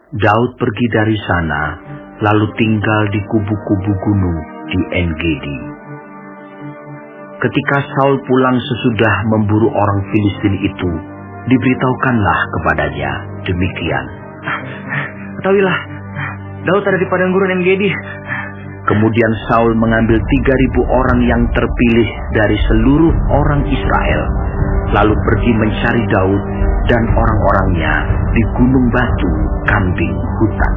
Daud pergi dari sana, lalu tinggal di kubu-kubu gunung di En-Gedi. Ketika Saul pulang sesudah memburu orang Filistin itu, diberitahukanlah kepadanya demikian. Ketahuilah, Daud ada di padang gurun En-Gedi. Kemudian Saul mengambil 3.000 orang yang terpilih dari seluruh orang Israel, lalu pergi mencari Daud dan orang-orangnya di gunung batu kambing hutan.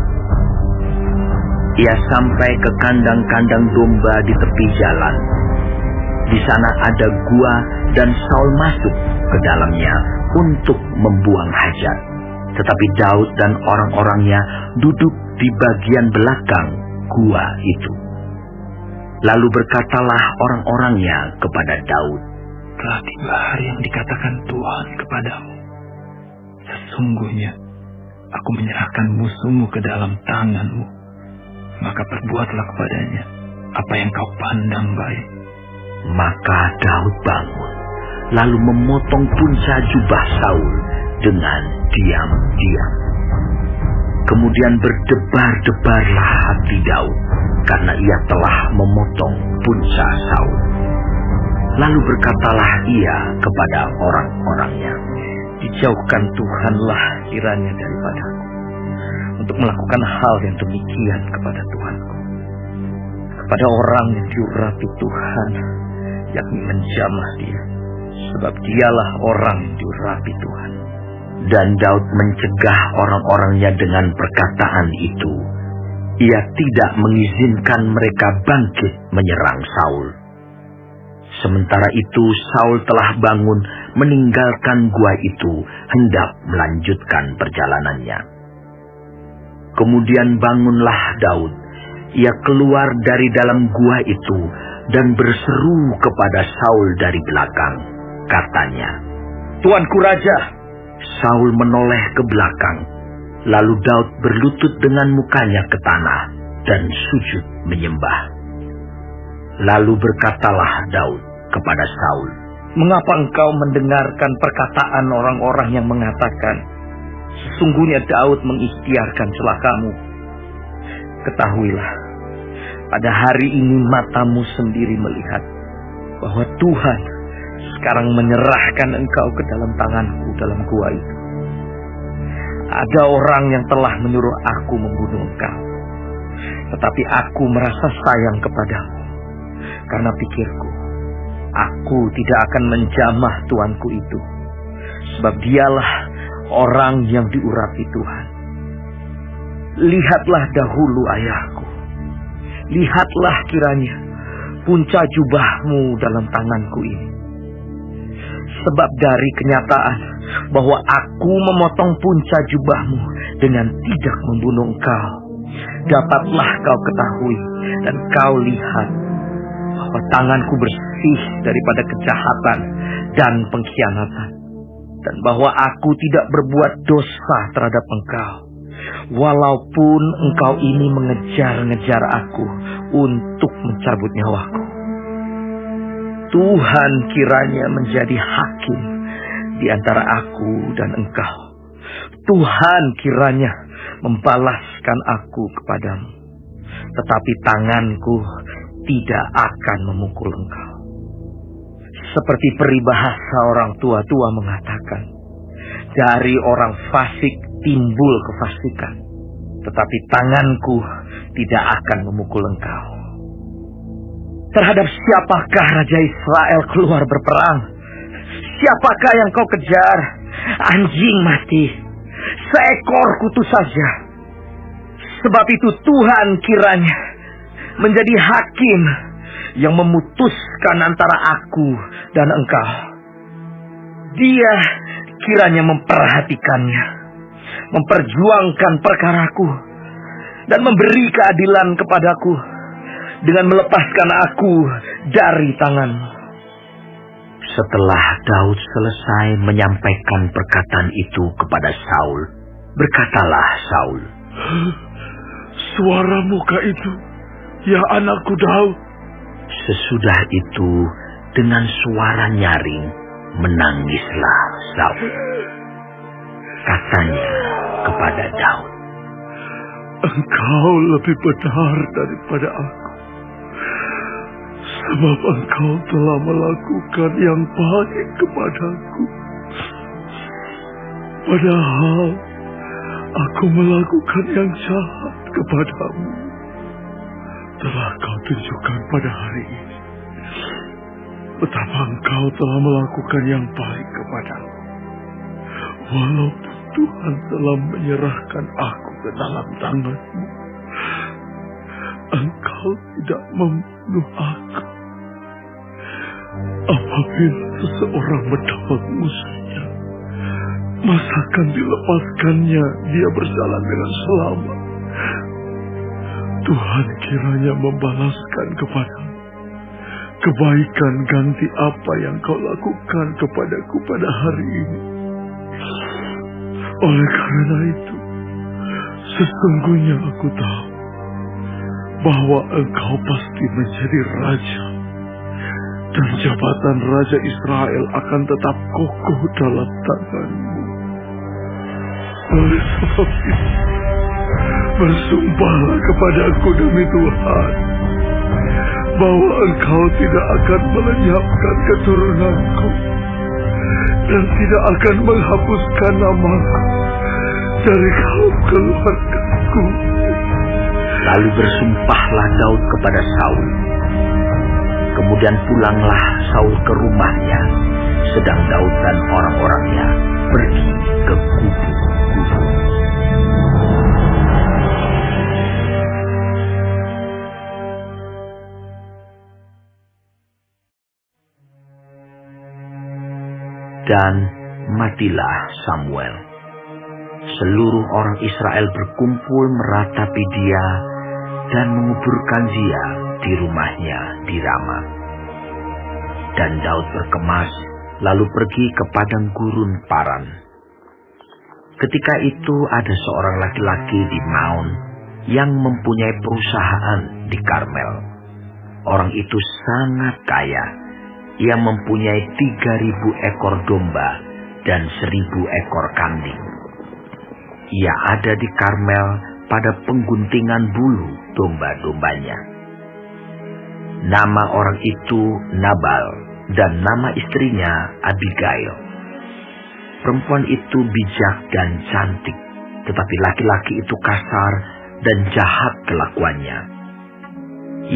Ia sampai ke kandang-kandang domba di tepi jalan. Di sana ada gua dan Saul masuk ke dalamnya untuk membuang hajat. Tetapi Daud dan orang-orangnya duduk di bagian belakang gua itu. Lalu berkatalah orang-orangnya kepada Daud, "Telah tiba hari yang dikatakan Tuhan kepadamu. Sesungguhnya aku menyerahkan musuhmu ke dalam tanganmu. Maka perbuatlah kepadanya apa yang kau pandang baik." Maka Daud bangun, lalu memotong punca jubah Saul dengan diam-diam. Kemudian berdebar-debarlah hati Daud, karena ia telah memotong punca Saul. Lalu berkatalah ia kepada orang-orangnya, "Dijauhkan Tuhanlah kiranya daripadaku untuk melakukan hal yang demikian kepada Tuhanku, kepada orang yang diurapi Tuhan, yakni menjamah dia, sebab dialah orang yang diurapi Tuhan." Dan Daud mencegah orang-orangnya dengan perkataan itu. Ia tidak mengizinkan mereka bangkit menyerang Saul. Sementara itu Saul telah bangun meninggalkan gua itu, hendak melanjutkan perjalanannya. Kemudian bangunlah Daud. Ia keluar dari dalam gua itu dan berseru kepada Saul dari belakang. Katanya, "Tuanku Raja." Saul menoleh ke belakang. Lalu Daud berlutut dengan mukanya ke tanah dan sujud menyembah. Lalu berkatalah Daud kepada Saul, "Mengapa engkau mendengarkan perkataan orang-orang yang mengatakan, sesungguhnya Daud mengikhtiarkan celakamu? Ketahuilah, pada hari ini matamu sendiri melihat bahwa Tuhan sekarang menyerahkan engkau ke dalam tanganku dalam gua itu. Ada orang yang telah menyuruh aku membunuh engkau, tetapi aku merasa sayang kepadamu, karena pikirku, aku tidak akan menjamah tuanku itu, sebab dialah orang yang diurapi Tuhan. Lihatlah dahulu ayahku, lihatlah kiranya punca jubahmu dalam tanganku ini. Sebab dari kenyataan bahwa aku memotong punca jubahmu dengan tidak membunuh engkau, dapatlah kau ketahui dan kau lihat bahwa tanganku bersih daripada kejahatan dan pengkhianatan, dan bahwa aku tidak berbuat dosa terhadap engkau, walaupun engkau ini mengejar-ngejar aku untuk mencabut nyawaku. Tuhan kiranya menjadi hakim di antara aku dan engkau. Tuhan kiranya membalaskan aku kepadamu, tetapi tanganku tidak akan memukul engkau. Seperti peribahasa orang tua-tua mengatakan, dari orang fasik timbul kefasikan, tetapi tanganku tidak akan memukul engkau. Terhadap siapakah Raja Israel keluar berperang? Siapakah yang kau kejar? Anjing mati, seekor kutu saja. Sebab itu Tuhan kiranya menjadi hakim yang memutuskan antara aku dan engkau. Dia kiranya memperhatikannya, memperjuangkan perkaraku, dan memberi keadilan kepadaku dengan melepaskan aku dari tanganmu. Setelah Daud selesai menyampaikan perkataan itu kepada Saul, berkatalah Saul, "Suara muka itu, ya anakku Daud." Sesudah itu, dengan suara nyaring, menangislah Saul. Katanya kepada Daud, Engkau lebih benar daripada aku, sebab Engkau telah melakukan yang baik kepadaku. Padahal aku melakukan yang jahat kepadamu, telah Kau tunjukkan pada hari ini betapa Engkau telah melakukan yang baik kepadaku. Walaupun Tuhan telah menyerahkan aku ke dalam tangan-Mu, Engkau tidak membunuh aku. Apabila seseorang mendapat musuhnya, masakan dilepaskannya dia berjalan dengan selamat. Tuhan kiranya membalaskan kepadamu kebaikan ganti apa yang Kau lakukan kepadaku pada hari ini. Oleh karena itu, sesungguhnya aku tahu bahwa Engkau pasti menjadi raja, dan jabatan Raja Israel akan tetap kokoh dalam tangan-Mu. Oleh sebab itu, bersumpahlah kepadaku demi Tuhan, bahwa Engkau tidak akan melenyapkan keturunanku, dan tidak akan menghapuskan namaku dari kaum keluargaku. Lalu bersumpahlah Daud kepada Saul. Kemudian pulanglah Saul ke rumahnya, sedang Daud dan orang-orangnya pergi ke gubuk-gubuk. Dan matilah Samuel. Seluruh orang Israel berkumpul meratapi dia dan menguburkan dia di rumahnya di Rama. Dan Daud berkemas lalu pergi ke padang gurun Paran. Ketika itu ada seorang laki-laki di Maon yang mempunyai perusahaan di Karmel. Orang itu sangat kaya. Ia mempunyai 3.000 ekor domba dan 1.000 ekor kambing. Ia ada di Karmel pada pengguntingan bulu domba-dombanya. Nama orang itu Nabal dan nama istrinya Abigail. Perempuan itu bijak dan cantik, tetapi laki-laki itu kasar dan jahat kelakuannya.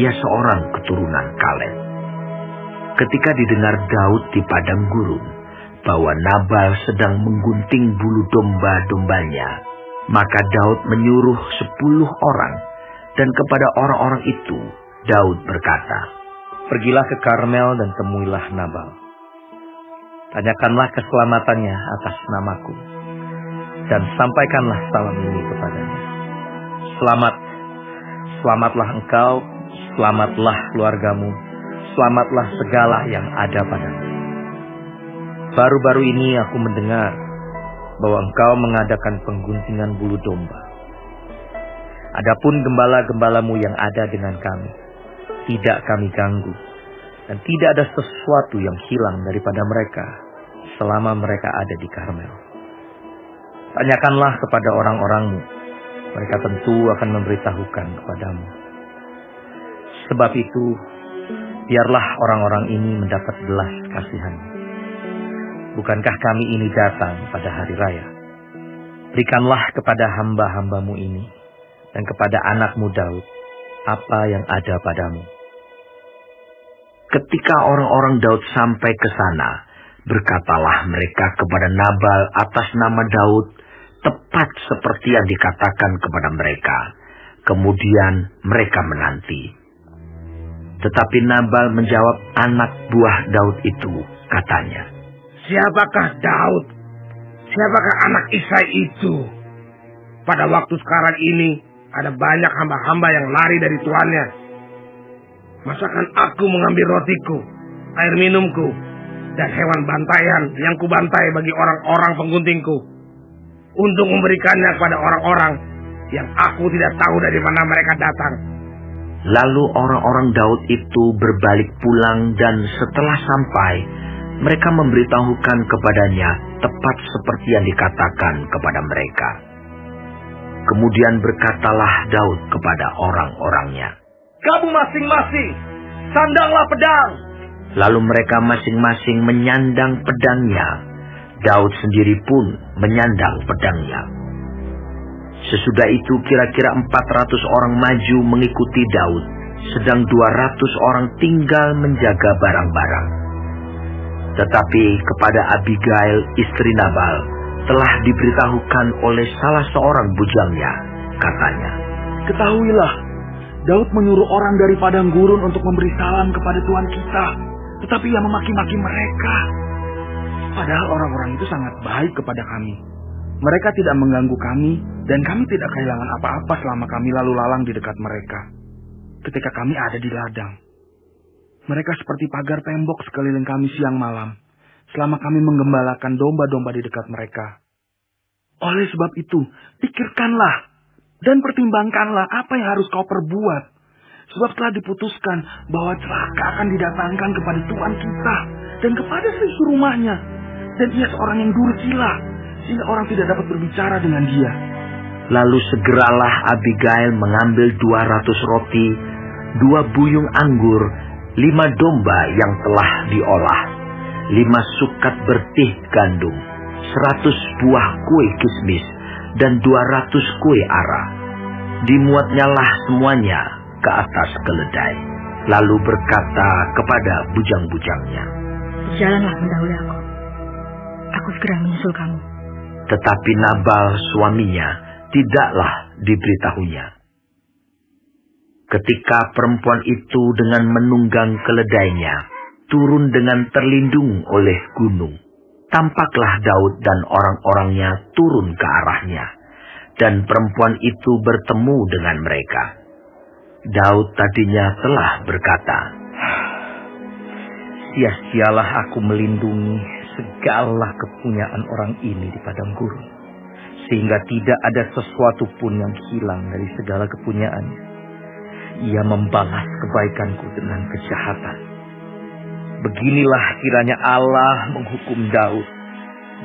Ia seorang keturunan Kaleb. Ketika didengar Daud di padang gurun bahwa Nabal sedang menggunting bulu domba-dombanya, maka Daud menyuruh 10 orang, dan kepada orang-orang itu Daud berkata, "Pergilah ke Karmel dan temuilah Nabal. Tanyakanlah keselamatannya atas namaku, dan sampaikanlah salam ini kepadanya. Selamat, selamatlah engkau, selamatlah keluargamu, selamatlah segala yang ada padamu. Baru-baru ini aku mendengar bahwa engkau mengadakan pengguntingan bulu domba. Adapun gembala-gembalamu yang ada dengan kami, tidak kami ganggu, dan tidak ada sesuatu yang hilang daripada mereka selama mereka ada di Karmel. Tanyakanlah kepada orang-orangmu, mereka tentu akan memberitahukan kepadamu. Sebab itu, biarlah orang-orang ini mendapat belas kasihan. Bukankah kami ini datang pada hari raya? Berikanlah kepada hamba-hambamu ini dan kepada anakmu Daud apa yang ada padamu." Ketika orang-orang Daud sampai ke sana, berkatalah mereka kepada Nabal atas nama Daud, tepat seperti yang dikatakan kepada mereka. Kemudian mereka menanti. Tetapi Nabal menjawab anak buah Daud itu, katanya, "Siapakah Daud? Siapakah anak Isai itu? Pada waktu sekarang ini ada banyak hamba-hamba yang lari dari tuannya. Masakan aku mengambil rotiku, air minumku, dan hewan bantaian yang kubantai bagi orang-orang pengguntingku, untuk memberikannya kepada orang-orang yang aku tidak tahu dari mana mereka datang." Lalu orang-orang Daud itu berbalik pulang, dan setelah sampai, mereka memberitahukan kepadanya tepat seperti yang dikatakan kepada mereka. Kemudian berkatalah Daud kepada orang-orangnya, "Kamu masing-masing, sandanglah pedang." Lalu mereka masing-masing menyandang pedangnya. Daud sendiri pun menyandang pedangnya. Sesudah itu kira-kira 400 orang maju mengikuti Daud, sedang 200 orang tinggal menjaga barang-barang. Tetapi kepada Abigail, istri Nabal, telah diberitahukan oleh salah seorang bujangnya, katanya, "Ketahuilah, Daud menyuruh orang dari padang gurun untuk memberi salam kepada Tuhan kita, tetapi ia memaki-maki mereka. Padahal orang-orang itu sangat baik kepada kami. Mereka tidak mengganggu kami, dan kami tidak kehilangan apa-apa selama kami lalu lalang di dekat mereka. Ketika kami ada di ladang, mereka seperti pagar tembok sekeliling kami siang malam, selama kami menggembalakan domba-domba di dekat mereka. Oleh sebab itu, pikirkanlah dan pertimbangkanlah apa yang harus kau perbuat. Sebab telah diputuskan bahwa celaka akan didatangkan kepada Tuhan kita dan kepada seisi rumahnya. Dan ia seorang yang durjila, sehingga orang tidak dapat berbicara dengan dia." Lalu segeralah Abigail mengambil 200 roti, 2 buyung anggur, 5 domba yang telah diolah, 5 sukat bertih gandum, 100 buah kue kismis, dan 200 kue ara. Dimuatnyalah semuanya ke atas keledai, lalu berkata kepada bujang-bujangnya, "Berjalanlah mendahului aku. Aku segera menyusul kamu." Tetapi Nabal suaminya tidaklah diberitahunya. Ketika perempuan itu dengan menunggang keledainya turun dengan terlindung oleh gunung, tampaklah Daud dan orang-orangnya turun ke arahnya, dan perempuan itu bertemu dengan mereka. Daud tadinya telah berkata, "Sia-sialah aku melindungi segala kepunyaan orang ini di padang gurun, sehingga tidak ada sesuatu pun yang hilang dari segala kepunyaannya. Ia membalas kebaikanku dengan kejahatan. Beginilah kiranya Allah menghukum Daud,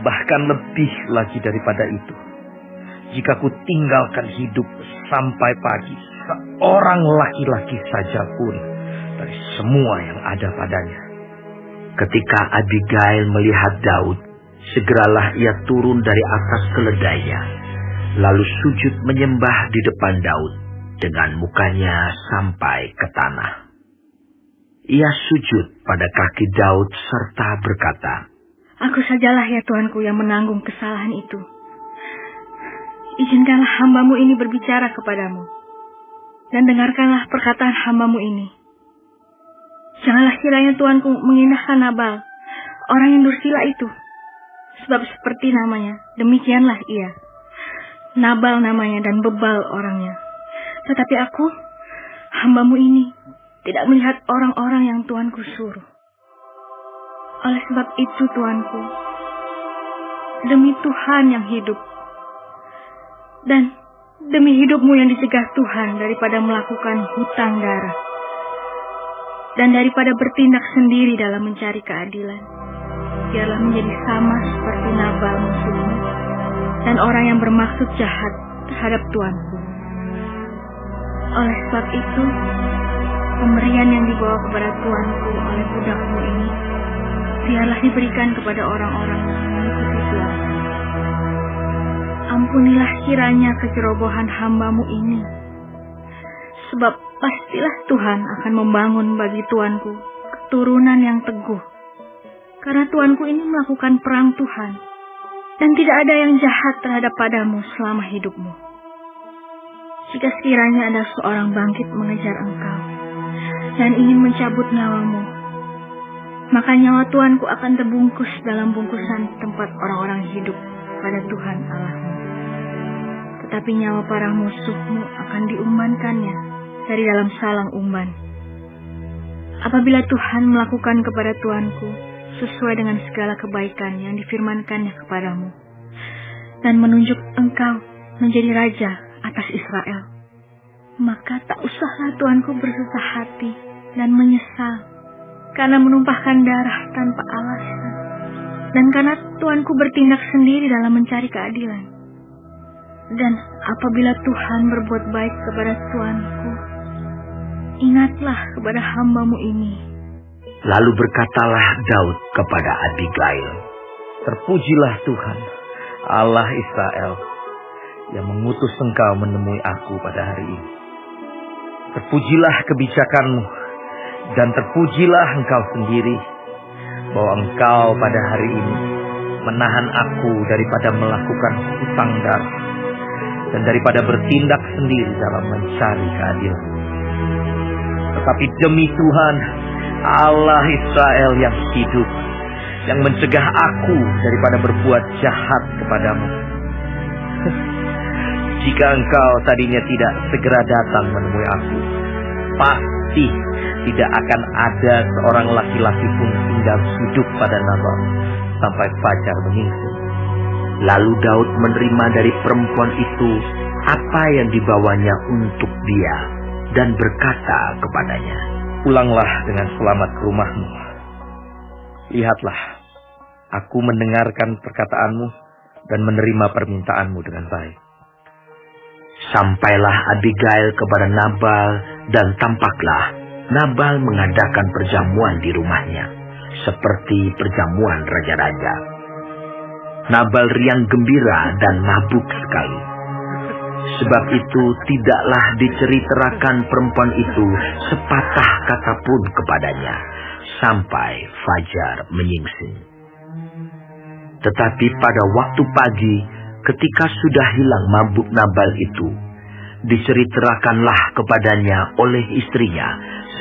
bahkan lebih lagi daripada itu. Jika ku tinggalkan hidup sampai pagi, seorang laki-laki saja pun dari semua yang ada padanya." Ketika Abigail melihat Daud, segeralah ia turun dari atas keledainya, lalu sujud menyembah di depan Daud dengan mukanya sampai ke tanah. Ia sujud pada kaki Daud serta berkata, "Aku sajalah ya Tuanku yang menanggung kesalahan itu. Izinkanlah hambamu ini berbicara kepadamu, dan dengarkanlah perkataan hambamu ini. Janganlah kiranya Tuanku mengindahkan Nabal, orang yang dursila itu. Sebab seperti namanya, demikianlah ia. Nabal namanya dan bebal orangnya. Tetapi aku, hambamu ini, tidak melihat orang-orang yang Tuanku suruh. Oleh sebab itu Tuanku, demi Tuhan yang hidup, dan demi hidupmu yang dicegah Tuhan daripada melakukan hutang darah, dan daripada bertindak sendiri dalam mencari keadilan, biarlah menjadi sama seperti Nabal musuhmu dan orang yang bermaksud jahat terhadap Tuanku. Oleh sebab itu, pemberian yang dibawa kepada Tuanku oleh budakmu ini, biarlah diberikan kepada orang-orang yang mengikuti Tuanku. Ampunilah kiranya kecerobohan hambamu ini, sebab pastilah Tuhan akan membangun bagi Tuanku keturunan yang teguh. Karena Tuanku ini melakukan perang Tuhan, dan tidak ada yang jahat terhadap padamu selama hidupmu. Jika sekiranya ada seorang bangkit mengejar engkau, dan ingin mencabut nyawamu, maka nyawa Tuanku akan terbungkus dalam bungkusan tempat orang-orang hidup pada Tuhan Allahmu. Tetapi nyawa para musuhmu akan diumbankannya dari dalam salang umban. Apabila Tuhan melakukan kepada Tuanku sesuai dengan segala kebaikan yang difirmankannya kepadamu, dan menunjuk engkau menjadi raja atas Israel, maka tak usahlah Tuanku bersusah hati dan menyesal karena menumpahkan darah tanpa alasan, dan karena Tuanku bertindak sendiri dalam mencari keadilan. Dan apabila Tuhan berbuat baik kepada tuanku, ingatlah kepada hamba-Mu ini. Lalu berkatalah Daud kepada Abigail, Terpujilah Tuhan, Allah Israel, yang mengutus engkau menemui aku pada hari ini. Terpujilah kebijakan-Mu, dan terpujilah engkau sendiri, bahwa engkau pada hari ini menahan aku daripada melakukan hutang darah, dan daripada bertindak sendiri dalam mencari keadilan. Tetapi demi Tuhan, Allah Israel yang hidup, yang mencegah aku daripada berbuat jahat kepadamu. Jika engkau tadinya tidak segera datang menemui aku, pasti tidak akan ada seorang laki-laki pun tinggal hidup pada Nabal sampai fajar menyingsing. Lalu Daud menerima dari perempuan itu apa yang dibawanya untuk dia dan berkata kepadanya, Pulanglah dengan selamat ke rumahmu. Lihatlah, aku mendengarkan perkataanmu dan menerima permintaanmu dengan baik. Sampailah Abigail kepada Nabal, dan tampaklah Nabal mengadakan perjamuan di rumahnya, seperti perjamuan raja-raja. Nabal riang gembira dan mabuk sekali. Sebab itu tidaklah diceritakan perempuan itu sepatah kata pun kepadanya, sampai fajar menyingsing. Tetapi pada waktu pagi, ketika sudah hilang mabuk Nabal itu, diceritakanlah kepadanya oleh istrinya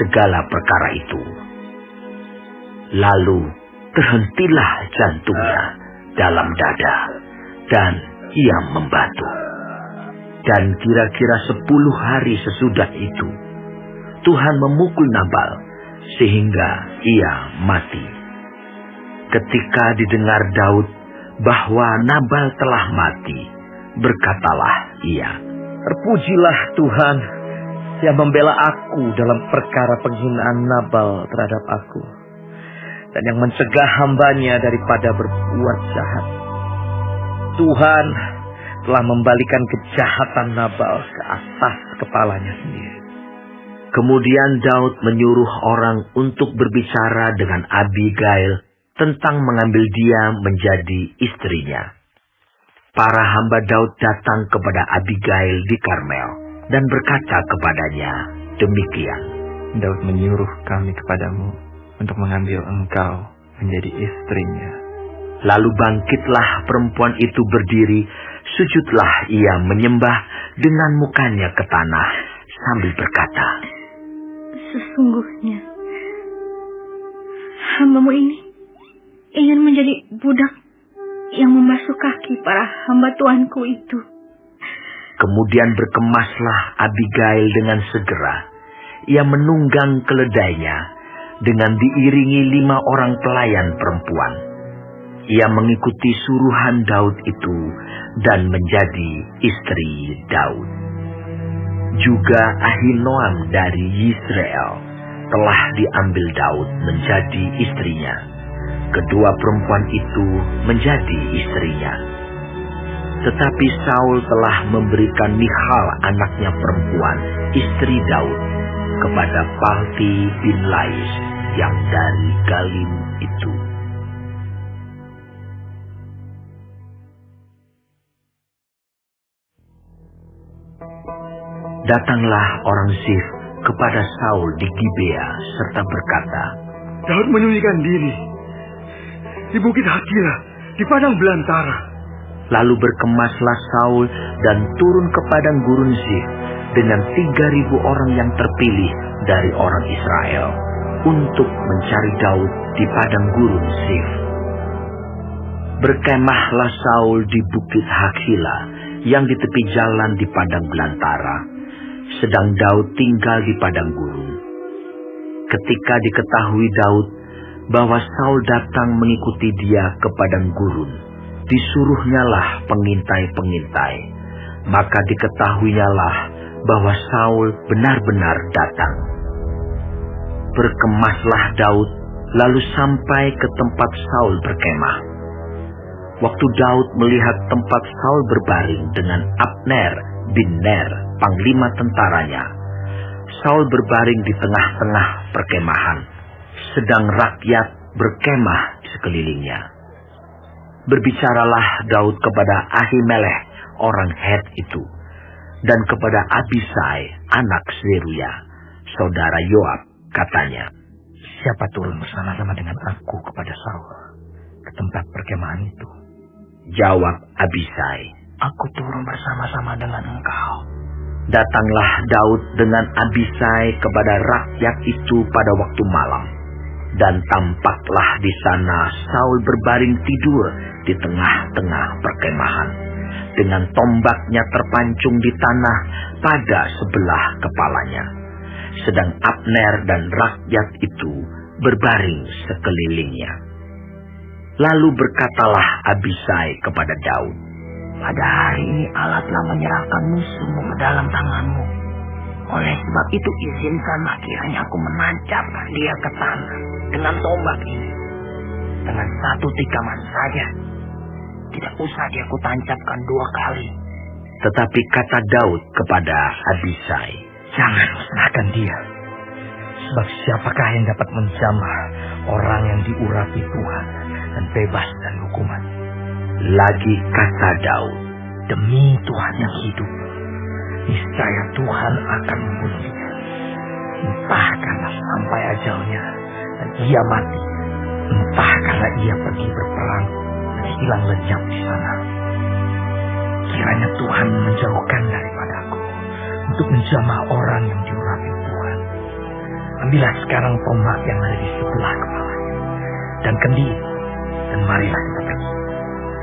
segala perkara itu. Lalu terhentilah jantungnya dalam dada, dan ia membatuk. Dan kira-kira 10 hari sesudah itu, Tuhan memukul Nabal sehingga ia mati. Ketika didengar Daud bahwa Nabal telah mati, berkatalah ia, Terpujilah Tuhan yang membela aku dalam perkara penghinaan Nabal terhadap aku, dan yang mencegah hambanya daripada berbuat jahat. Tuhan telah membalikan kejahatan Nabal ke atas kepalanya sendiri. Kemudian Daud menyuruh orang untuk berbicara dengan Abigail tentang mengambil dia menjadi istrinya. Para hamba Daud datang kepada Abigail di Karmel dan berkata kepadanya demikian, Daud menyuruh kami kepadamu untuk mengambil engkau menjadi istrinya. Lalu bangkitlah perempuan itu berdiri, sujudlah ia menyembah dengan mukanya ke tanah sambil berkata, Sesungguhnya hamba-Mu ini ingin menjadi budak yang membasuh kaki para hamba tuanku itu. Kemudian berkemaslah Abigail dengan segera. Ia menunggang keledainya dengan diiringi 5 orang pelayan perempuan. Ia mengikuti suruhan Daud itu dan menjadi istri Daud. Juga Ahinoam dari Yisrael telah diambil Daud menjadi istrinya. Kedua perempuan itu menjadi istrinya. Tetapi Saul telah memberikan Michal anaknya perempuan, istri Daud, kepada Palti bin Lais yang dari Galim itu. Datanglah orang Zif kepada Saul di Gibea serta berkata, Daud menyembunyikan diri di Bukit Hakila, di padang belantara. Lalu berkemaslah Saul dan turun ke padang gurun Zif dengan 3.000 orang yang terpilih dari orang Israel untuk mencari Daud di padang gurun Zif. Berkemahlah Saul di Bukit Hakila yang di tepi jalan di padang belantara, sedang Daud tinggal di padang gurun. Ketika diketahui Daud bahwa Saul datang mengikuti dia ke padang gurun, disuruhnyalah pengintai-pengintai, maka diketahuinyalah bahwa Saul benar-benar datang. Berkemaslah Daud lalu sampai ke tempat Saul berkemah. Waktu Daud melihat tempat Saul berbaring dengan Abner bin Ner, panglima tentaranya, Saul berbaring di tengah-tengah perkemahan, sedang rakyat berkemah di sekelilingnya. Berbicaralah Daud kepada Ahimelech orang Het itu, dan kepada Abisai anak Zeruya, saudara Yoab, katanya, "Siapa turun bersama-sama dengan aku kepada Saul ke tempat perkemahan itu?" Jawab Abisai, "Aku turun bersama-sama dengan engkau." Datanglah Daud dengan Abisai kepada rakyat itu pada waktu malam, dan tampaklah di sana Saul berbaring tidur di tengah-tengah perkemahan, dengan tombaknya terpancung di tanah pada sebelah kepalanya, sedang Abner dan rakyat itu berbaring sekelilingnya. Lalu berkatalah Abisai kepada Daud, "Pada hari ini Allah telah menyerahkan musuhmu ke dalam tanganmu. Oleh sebab itu izinkanlah kiranya aku menancapkan dia ke tanah dengan tombak ini, dengan satu tikaman saja. Tidak usah dia kutancapkan 2 kali." Tetapi kata Daud kepada Abisai, "Jangan musnahkan dia. Sebab siapakah yang dapat menjamah orang yang diurapi Tuhan dan bebas dari hukuman?" Lagi kata Daud, "Demi Tuhan yang hidup, niscaya Tuhan akan membunuh dia. Entah karena sampai ajalnya dan ia mati, entah karena ia pergi berperang dan hilang lenyap di sana. Kiranya Tuhan menjauhkan daripadaku untuk menjamah orang yang diurapi Tuhan. Ambillah sekarang tombak yang ada di sebelah kepalanya dan kendi, dan marilah kita pergi."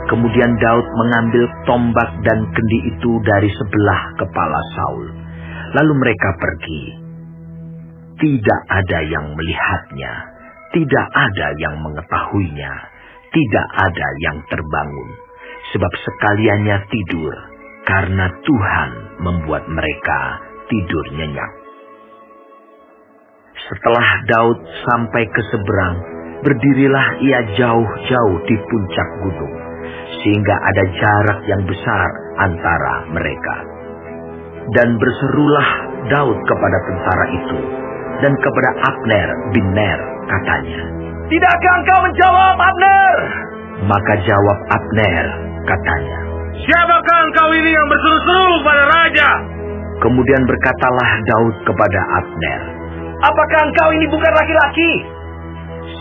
Kemudian Daud mengambil tombak dan kendi itu dari sebelah kepala Saul. Lalu mereka pergi. Tidak ada yang melihatnya, tidak ada yang mengetahuinya, tidak ada yang terbangun, sebab sekaliannya tidur, karena Tuhan membuat mereka tidur nyenyak. Setelah Daud sampai ke seberang, berdirilah ia jauh-jauh di puncak gunung, sehingga ada jarak yang besar antara mereka. Dan berserulah Daud kepada tentara itu, dan kepada Abner bin Ner, katanya, "Tidakkah engkau menjawab, Abner?" Maka jawab Abner, katanya, "Siapakah engkau ini yang berseru-seru pada raja?" Kemudian berkatalah Daud kepada Abner, "Apakah engkau ini bukan laki-laki?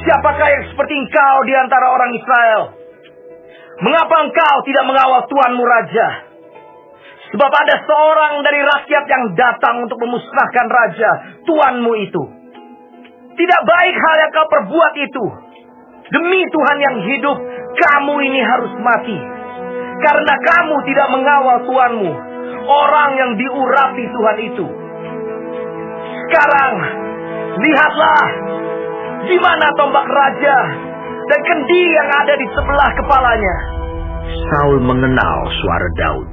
Siapakah yang seperti engkau di antara orang Israel? Mengapa engkau tidak mengawal tuanmu raja? Sebab ada seorang dari rakyat yang datang untuk memusnahkan raja, tuanmu itu. Tidak baik hal yang kau perbuat itu. Demi Tuhan yang hidup, kamu ini harus mati. Karena kamu tidak mengawal tuanmu, orang yang diurapi Tuhan itu. Sekarang, lihatlah, di mana tombak raja dan kendi yang ada di sebelah kepalanya." Saul mengenal suara Daud.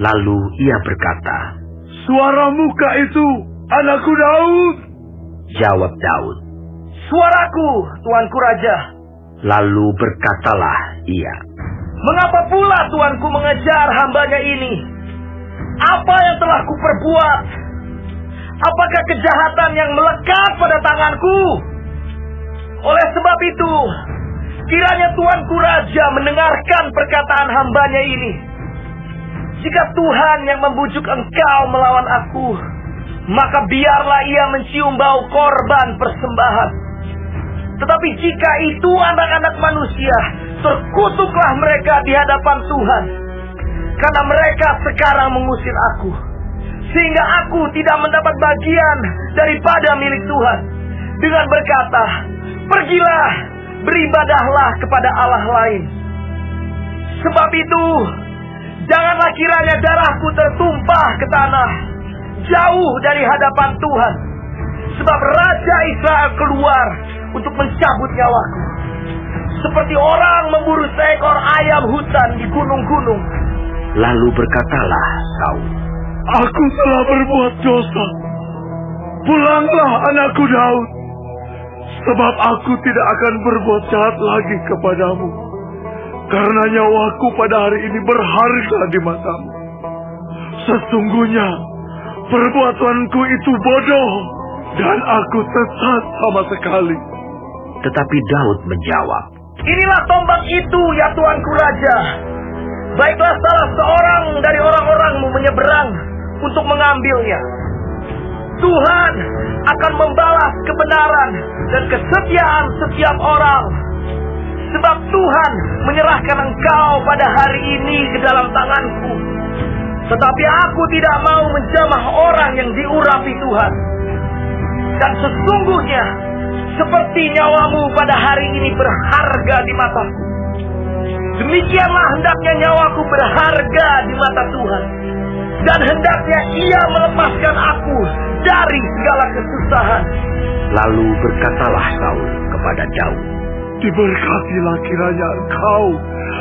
Lalu ia berkata, "Suaramu kah itu, anakku Daud?" Jawab Daud, "Suaraku, tuanku raja." Lalu berkatalah ia, "Mengapa pula tuanku mengejar hambanya ini? Apa yang telah kuperbuat? Apakah kejahatan yang melekat pada tanganku? Oleh sebab itu, kiranya tuanku raja mendengarkan perkataan hambanya ini. Jika Tuhan yang membujuk engkau melawan aku, maka biarlah ia mencium bau korban persembahan. Tetapi jika itu anak-anak manusia, terkutuklah mereka di hadapan Tuhan. Karena mereka sekarang mengusir aku, sehingga aku tidak mendapat bagian daripada milik Tuhan. Dengan berkata, pergilah, beribadahlah kepada Allah lain. Sebab itu, janganlah kiranya darahku tertumpah ke tanah, jauh dari hadapan Tuhan. Sebab Raja Israel keluar untuk mencabut nyawaku, seperti orang memburu seekor ayam hutan di gunung-gunung. Lalu berkatalah Saul, "Aku telah berbuat dosa. Pulanglah anakku Daud, sebab aku tidak akan berbuat jahat lagi kepadamu. karena nyawaku pada hari ini berharga di matamu. Sesungguhnya perbuatanku itu bodoh dan aku sesat sama sekali. Tetapi Daud menjawab, Inilah tombak itu, ya Tuanku Raja. Baiklah salah seorang dari orang-orangmu menyeberang untuk mengambilnya. Tuhan akan membalas kebenaran dan kesetiaan setiap orang. Sebab Tuhan menyerahkan engkau pada hari ini ke dalam tanganku. Tetapi aku tidak mau menjamah orang yang diurapi Tuhan. Dan sesungguhnya seperti nyawamu pada hari ini berharga di mataku, demikianlah hendaknya nyawaku berharga di mata Tuhan. Dan hendaknya Ia melepaskan aku dari segala kesusahan. Lalu berkatalah Saul kepada Daud, Diberkatilah kiranya engkau,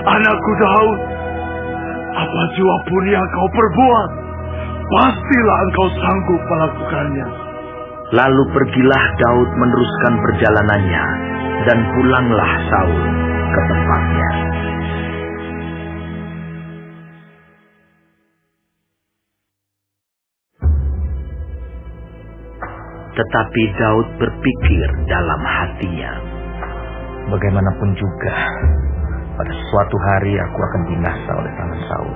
anakku Daud. Apa jua pun yang kau perbuat, pastilah engkau sanggup melakukannya. Lalu pergilah Daud meneruskan perjalanannya, dan pulanglah Saul ke tempatnya. Tetapi Daud berpikir dalam hatinya, Bagaimanapun juga, pada suatu hari aku akan binasa oleh tangan Saul.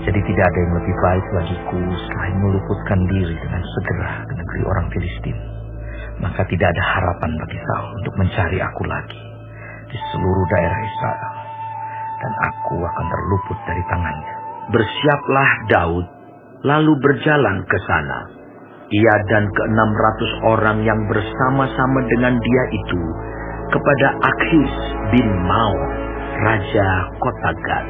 Jadi tidak ada yang lebih baik bagiku selain meluputkan diri dengan segera ke negeri orang Filistin. Maka tidak ada harapan bagi Saul untuk mencari aku lagi di seluruh daerah Israel. Dan aku akan terluput dari tangannya. Bersiaplah Daud, lalu berjalan ke sana. Ia dan ke-600 orang yang bersama-sama dengan dia itu kepada Akhis bin Maon, raja kota Gad.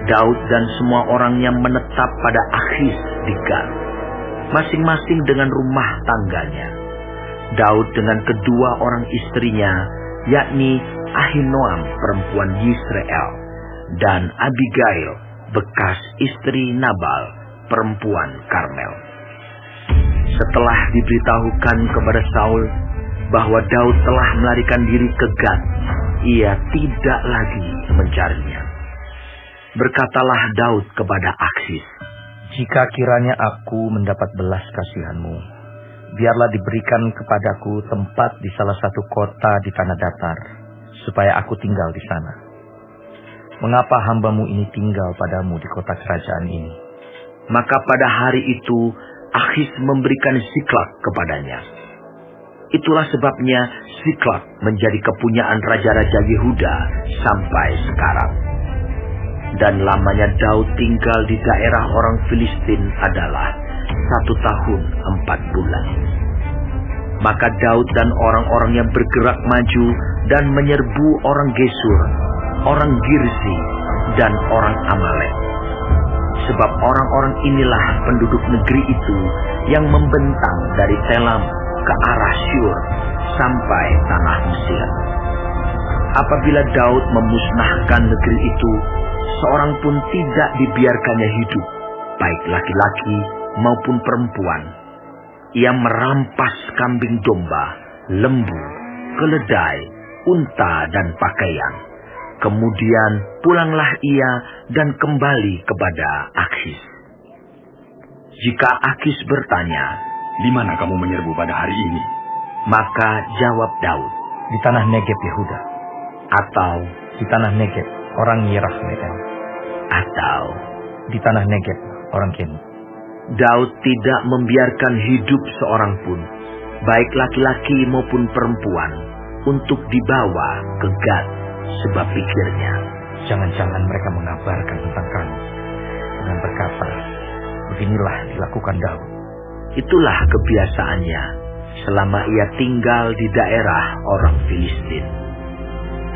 Daud dan semua orang yang menetap pada Akhis di Gad, masing-masing dengan rumah tangganya. Daud dengan kedua orang istrinya, yakni Ahinoam perempuan Yisrael, dan Abigail bekas istri Nabal perempuan Karmel. Setelah diberitahukan kepada Saul bahwa Daud telah melarikan diri ke Gad, ia tidak lagi mencarinya. Berkatalah Daud kepada Aksis, Jika kiranya aku mendapat belas kasihan-Mu, biarlah diberikan kepadaku tempat di salah satu kota di tanah datar, supaya aku tinggal di sana. Mengapa hamba-Mu ini tinggal padamu di kota kerajaan ini? Maka pada hari itu Akhis memberikan Siklak kepadanya. Itulah sebabnya Siklak menjadi kepunyaan raja-raja Yehuda sampai sekarang. Dan lamanya Daud tinggal di daerah orang Filistin adalah 1 tahun 4 bulan. Maka Daud dan orang-orang yang bergerak maju dan menyerbu orang Gesur, orang Girzi, dan orang Amalek. Sebab orang-orang inilah penduduk negeri itu yang membentang dari Telam ke arah Syur sampai tanah Mesir. Apabila Daud memusnahkan negeri itu, seorang pun tidak dibiarkannya hidup, baik laki-laki maupun perempuan. Ia merampas kambing domba, lembu, keledai, unta, dan pakaian. Kemudian pulanglah ia dan kembali kepada Akhis. Jika Akhis bertanya, Di mana kamu menyerbu pada hari ini? maka jawab Daud, Di tanah Negeb Yehuda, atau di tanah Negeb orang Yerahmeel, atau di tanah Negeb orang Keni. Daud tidak membiarkan hidup seorang pun, baik laki-laki maupun perempuan, untuk dibawa ke Gad, sebab pikirnya, Jangan-jangan mereka mengabarkan tentang kami dengan berkata, Beginilah dilakukan Daud. itulah kebiasaannya selama ia tinggal di daerah orang Filistin.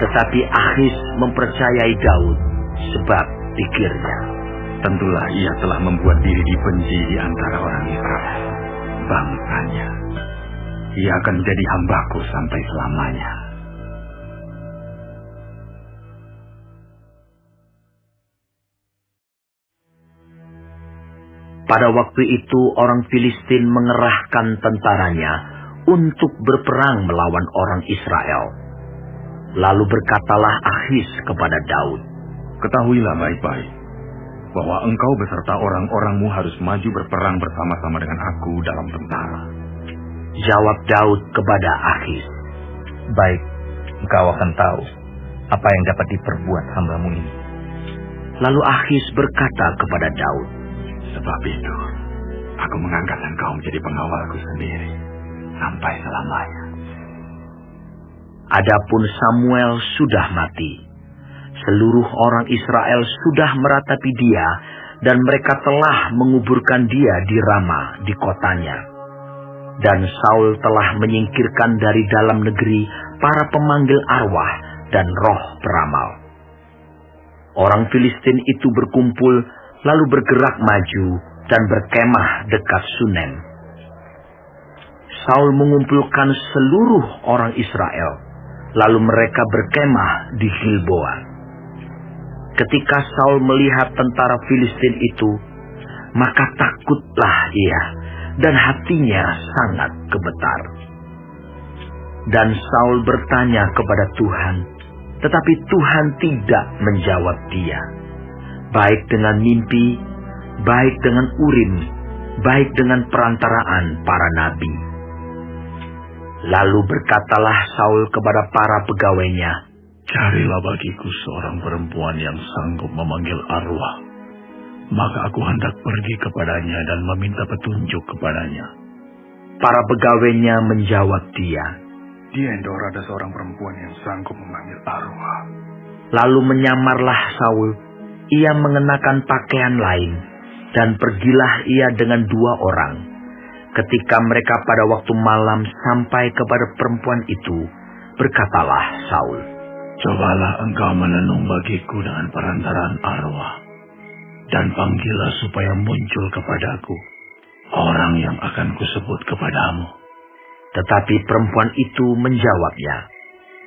Tetapi Akhis mempercayai Daud sebab pikirnya, Tentulah ia telah membuat diri dibenci di antara orang Israel, bangsanya. Ia akan menjadi hambaku sampai selamanya. Pada waktu itu orang Filistin mengerahkan tentaranya untuk berperang melawan orang Israel. Lalu berkatalah Akhis kepada Daud, "Ketahuilah baik-baik bahwa engkau beserta orang-orangmu harus maju berperang bersama-sama dengan aku dalam tentara." Jawab Daud kepada Akhis, Baik, engkau akan tahu apa yang dapat diperbuat hamba-mu ini. Lalu Akhis berkata kepada Daud, "Sebab itu, aku mengangkat engkau menjadi pengawalku sendiri sampai selamanya." Adapun Samuel sudah mati. Seluruh orang Israel sudah meratapi dia, dan mereka telah menguburkan dia di Rama, di kotanya. Dan Saul telah menyingkirkan dari dalam negeri para pemanggil arwah dan roh peramal. Orang Filistin itu berkumpul, lalu bergerak maju dan berkemah dekat Sunem. Saul mengumpulkan seluruh orang Israel, lalu mereka berkemah di Gilboa. Ketika Saul melihat tentara Filistin itu, maka takutlah ia, dan hatinya sangat gemetar. Dan Saul bertanya kepada Tuhan, tetapi Tuhan tidak menjawab dia, baik dengan mimpi, baik dengan Urim, baik dengan perantaraan para nabi. Lalu berkatalah Saul kepada para pegawainya, "Carilah bagiku seorang perempuan yang sanggup memanggil arwah, maka aku hendak pergi kepadanya dan meminta petunjuk kepadanya." Para pegawainya menjawab dia, Di Endor ada seorang perempuan yang sanggup memanggil arwah. Lalu menyamarlah Saul, ia mengenakan pakaian lain, dan pergilah ia dengan 2 orang. Ketika mereka pada waktu malam sampai kepada perempuan itu, berkatalah Saul, "Cobalah engkau menenung bagiku dengan perantaraan arwah, dan panggillah supaya muncul kepadaku orang yang akan kusebut kepadamu." Tetapi perempuan itu menjawabnya,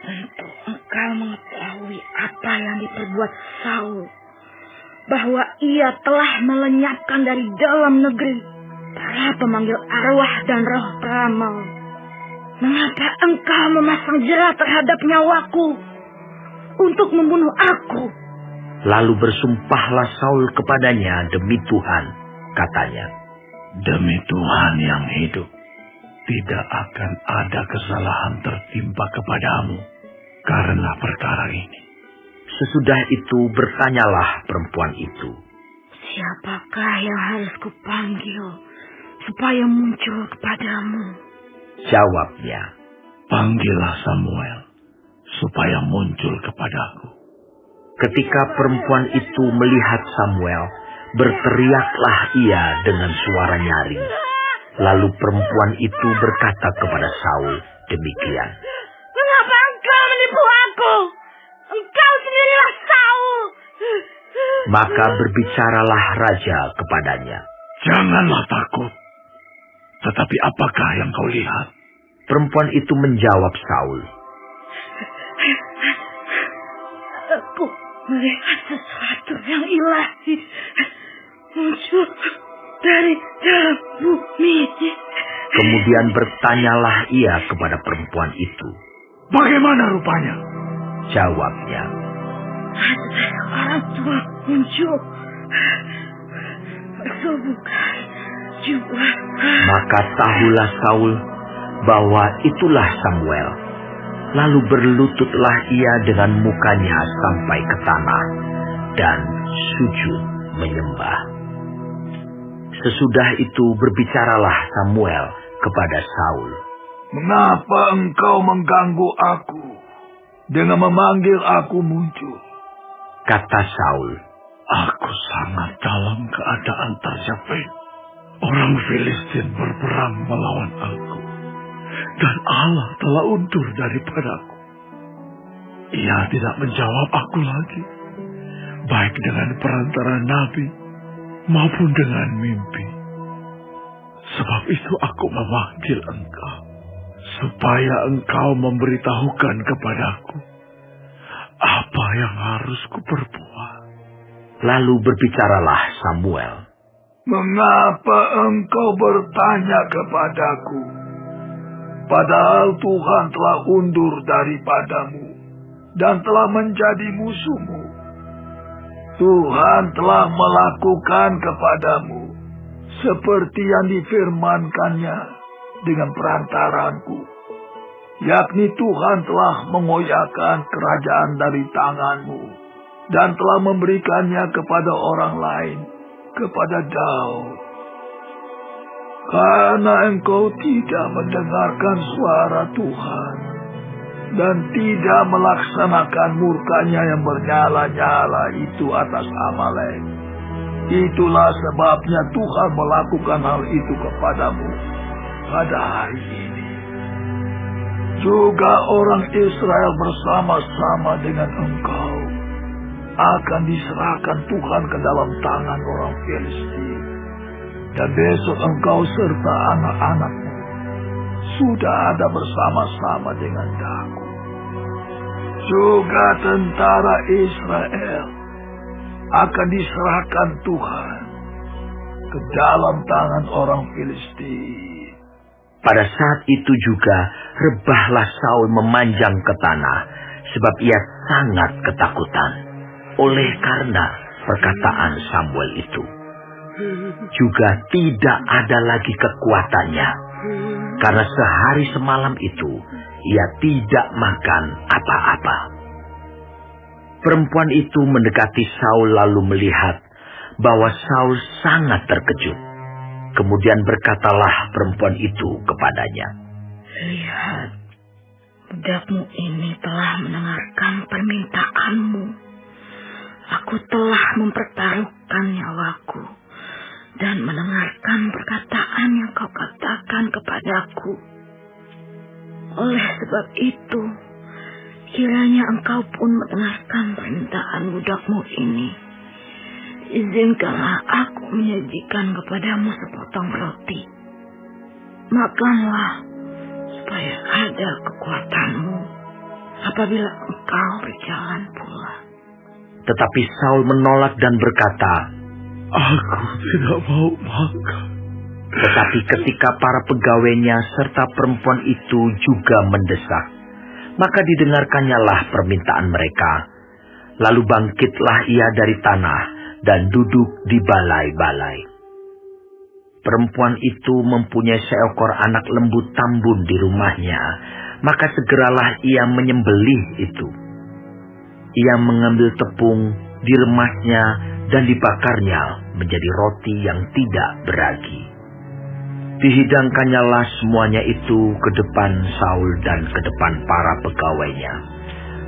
"Tentu engkau mengetahui apa yang diperbuat Saul, bahwa ia telah melenyapkan dari dalam negeri para pemanggil arwah dan roh peramal. Mengapa engkau memasang jerat terhadap nyawaku untuk membunuh aku?" Lalu bersumpahlah Saul kepadanya demi Tuhan, katanya, "Demi Tuhan yang hidup, tidak akan ada kesalahan tertimpa kepadamu karena perkara ini." Sesudah itu bertanyalah perempuan itu, "Siapakah yang harus kupanggil supaya muncul kepadamu?" Jawabnya, "Panggillah Samuel supaya muncul kepadaku." ketika perempuan itu melihat Samuel, berteriaklah ia dengan suara nyaring. Lalu perempuan itu berkata kepada Saul demikian, "Mengapa engkau menipu aku? Engkau sendirilah Saul." Maka berbicaralah raja kepadanya. "Janganlah takut. Tetapi apakah yang kau lihat?" Perempuan itu menjawab Saul, "Aku melihat sesuatu yang ilahi muncul dari dalam bumi." Kemudian bertanyalah ia kepada perempuan itu. "Bagaimana rupanya?" Jawabnya, "Ada orang tua muncul bertubuhkan jubah." Maka tahulah Saul bahwa itulah Samuel. Lalu berlututlah ia dengan mukanya sampai ke tanah dan sujud menyembah. Sesudah itu berbicaralah Samuel kepada Saul, "Mengapa engkau mengganggu aku dengan memanggil aku muncul?" Kata Saul, "Aku sangat dalam keadaan terjepit. Orang Filistin berperang melawan aku, dan Allah telah undur daripadaku. Ia tidak menjawab aku lagi, baik dengan perantara nabi maupun dengan mimpi. Sebab itu aku memanggil engkau, supaya engkau memberitahukan kepadaku apa yang harus kuperbuat." Lalu berbicaralah Samuel, "Mengapa engkau bertanya kepadaku, padahal Tuhan telah undur daripadamu dan telah menjadi musuhmu. Tuhan telah melakukan kepadamu seperti yang difirmankannya dengan perantaranku, yakni Tuhan telah mengoyakkan kerajaan dari tanganmu dan telah memberikannya kepada orang lain, kepada Daud. Karena engkau tidak mendengarkan suara Tuhan dan tidak melaksanakan murkanya yang bernyala-nyala itu atas Amalek, itulah sebabnya Tuhan melakukan hal itu kepadamu pada hari ini. Juga orang Israel bersama-sama dengan engkau akan diserahkan Tuhan ke dalam tangan orang Filistin. Dan besok engkau serta anak-anakmu sudah ada bersama-sama dengan Daud. Juga tentara Israel akan diserahkan Tuhan ke dalam tangan orang Filistin. Pada saat itu juga rebahlah Saul memanjang ke tanah, sebab ia sangat ketakutan oleh karena perkataan Samuel itu. Juga tidak ada lagi kekuatannya, karena sehari semalam itu ia tidak makan apa-apa. Perempuan itu mendekati Saul lalu melihat bahwa Saul sangat terkejut. Kemudian berkatalah perempuan itu kepadanya, "Lihat, budakmu ini telah mendengarkan permintaanmu. Aku telah mempertaruhkan nyawaku dan mendengarkan perkataan yang kau katakan kepadaku. Oleh sebab itu, kiranya engkau pun mendengarkan permintaan budakmu ini. Izinkanlah aku menyajikan kepadamu sepotong roti. Makanlah, supaya ada kekuatanmu apabila engkau berjalan pulang." Tetapi Saul menolak dan berkata, Aku tidak mau makan. tetapi ketika para pegawainya serta perempuan itu juga mendesak, maka didengarkannyalah permintaan mereka. Lalu bangkitlah ia dari tanah dan duduk di balai-balai. Perempuan itu mempunyai seekor anak lembu tambun di rumahnya, maka segeralah ia menyembelih itu. Ia mengambil tepung, diremasnya, dan dibakarnya menjadi roti yang tidak beragi. Dihidangkannyalah semuanya itu ke depan Saul dan ke depan para pegawainya.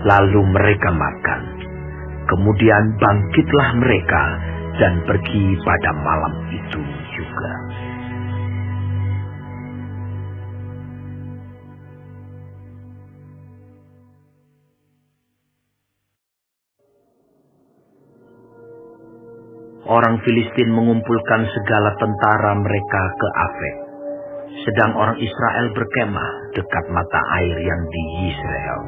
Lalu mereka makan. Kemudian bangkitlah mereka dan pergi pada malam itu juga. Orang Filistin mengumpulkan segala tentara mereka ke Afek, sedang orang Israel berkemah dekat mata air yang di Yisrael.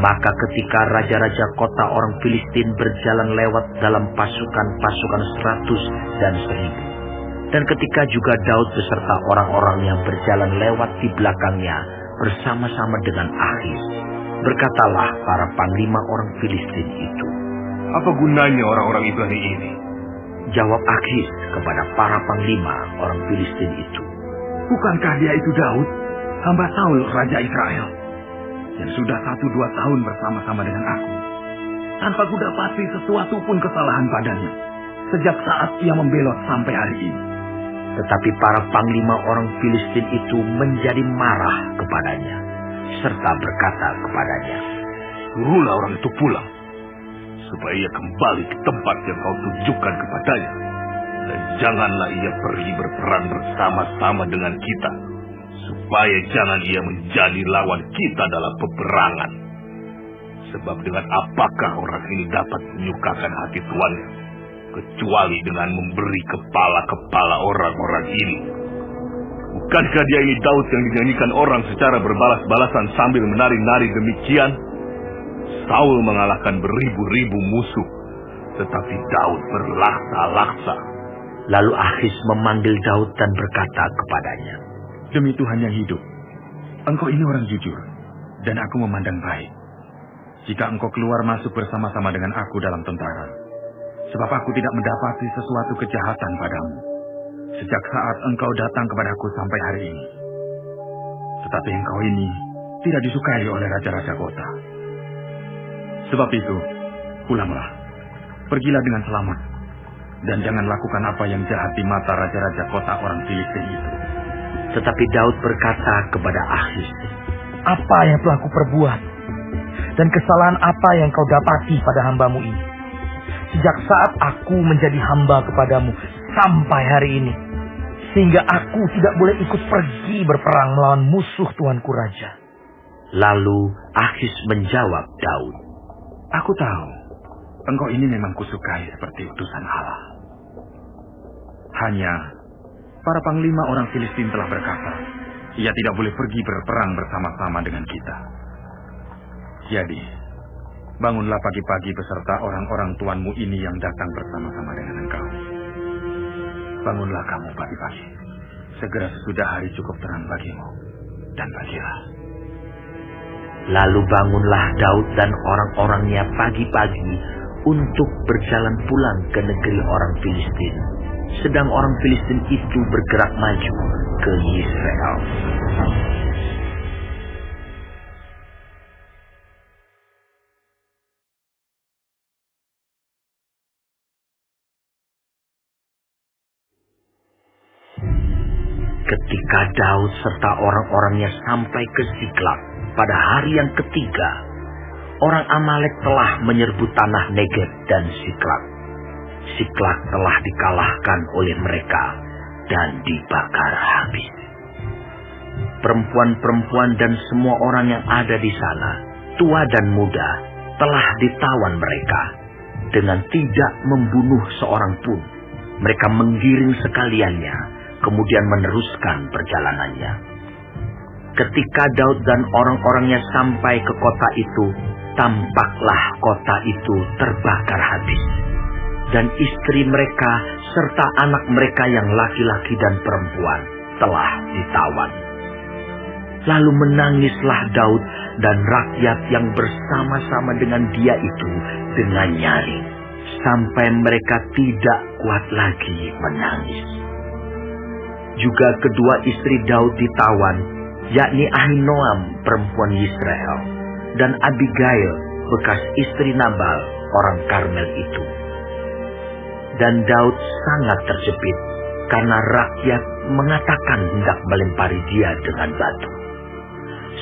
Maka ketika raja-raja kota orang Filistin berjalan lewat dalam pasukan-pasukan 100 dan 1000, dan ketika juga Daud beserta orang-orang yang berjalan lewat di belakangnya bersama-sama dengan Achis, berkatalah para panglima orang Filistin itu, "Apa gunanya orang-orang Ibrani ini?" Jawab Achis kepada para panglima orang Filistin itu, Bukankah dia itu Daud, hamba Saul, Raja Israel, yang sudah 1-2 tahun bersama-sama dengan aku, tanpa kudapati sesuatu pun kesalahan padanya, sejak saat ia membelot sampai hari ini. Tetapi para panglima orang Filistin itu menjadi marah kepadanya, serta berkata kepadanya, "Suruhlah orang itu pulang, supaya ia kembali ke tempat yang kau tunjukkan kepadanya. Dan janganlah ia pergi berperang bersama-sama dengan kita, supaya jangan ia menjadi lawan kita dalam peperangan. Sebab dengan apakah orang ini dapat menyukakan hati tuannya, kecuali dengan memberi kepala-kepala orang-orang ini? Bukankah dia ini Daud yang dinyanyikan orang secara berbalas-balasan sambil menari-nari demikian? Saul mengalahkan beribu-ribu musuh, tetapi Daud berlaksa-laksa." Lalu Achis memanggil Daud dan berkata kepadanya, Demi Tuhan yang hidup, engkau ini orang jujur, dan aku memandang baik. jika engkau keluar masuk bersama-sama dengan aku dalam tentara. Sebab aku tidak mendapati sesuatu kejahatan padamu sejak saat engkau datang kepadaku sampai hari ini. Tetapi engkau ini tidak disukai oleh raja-raja kota. Sebab itu, pulanglah, pergilah dengan selamat, dan jangan lakukan apa yang jahat di mata raja-raja kota orang Filistin itu. Tetapi Daud berkata kepada Akhis, Apa yang telah kuperbuat? Dan kesalahan apa yang kau dapati pada hambamu ini? Sejak saat aku menjadi hamba kepadamu sampai hari ini, sehingga aku tidak boleh ikut pergi berperang melawan musuh tuanku raja. Lalu Akhis menjawab Daud, Aku tahu, engkau ini memang kusukai seperti utusan Allah. Hanya, para panglima orang Filistin telah berkata, ia tidak boleh pergi berperang bersama-sama dengan kita. Jadi, bangunlah pagi-pagi beserta orang-orang tuanmu ini yang datang bersama-sama dengan engkau. Bangunlah kamu pagi-pagi, segera sesudah hari cukup terang bagimu, dan bagilah. Lalu bangunlah Daud dan orang-orangnya pagi-pagi untuk berjalan pulang ke negeri orang Filistin. Sedang orang Filistin itu bergerak maju ke Yisrael. Ketika Daud serta orang-orangnya sampai ke Siklag pada hari yang ketiga, orang Amalek telah menyerbu tanah Negeb dan Siklag. Siklag telah dikalahkan oleh mereka dan dibakar habis. Perempuan-perempuan dan semua orang yang ada di sana, tua dan muda, telah ditawan mereka dengan tidak membunuh seorang pun. Mereka menggiring sekaliannya, kemudian meneruskan perjalanannya. Ketika Daud dan orang-orangnya sampai ke kota itu, tampaklah kota itu terbakar habis. Dan istri mereka serta anak mereka yang laki-laki dan perempuan telah ditawan. Lalu menangislah Daud dan rakyat yang bersama-sama dengan dia itu dengan nyaring, sampai mereka tidak kuat lagi menangis. Juga kedua istri Daud ditawan, yakni Ahinoam perempuan Yisrael dan Abigail bekas istri Nabal orang Karmel itu. Dan Daud sangat terjepit karena rakyat mengatakan hendak melempari dia dengan batu.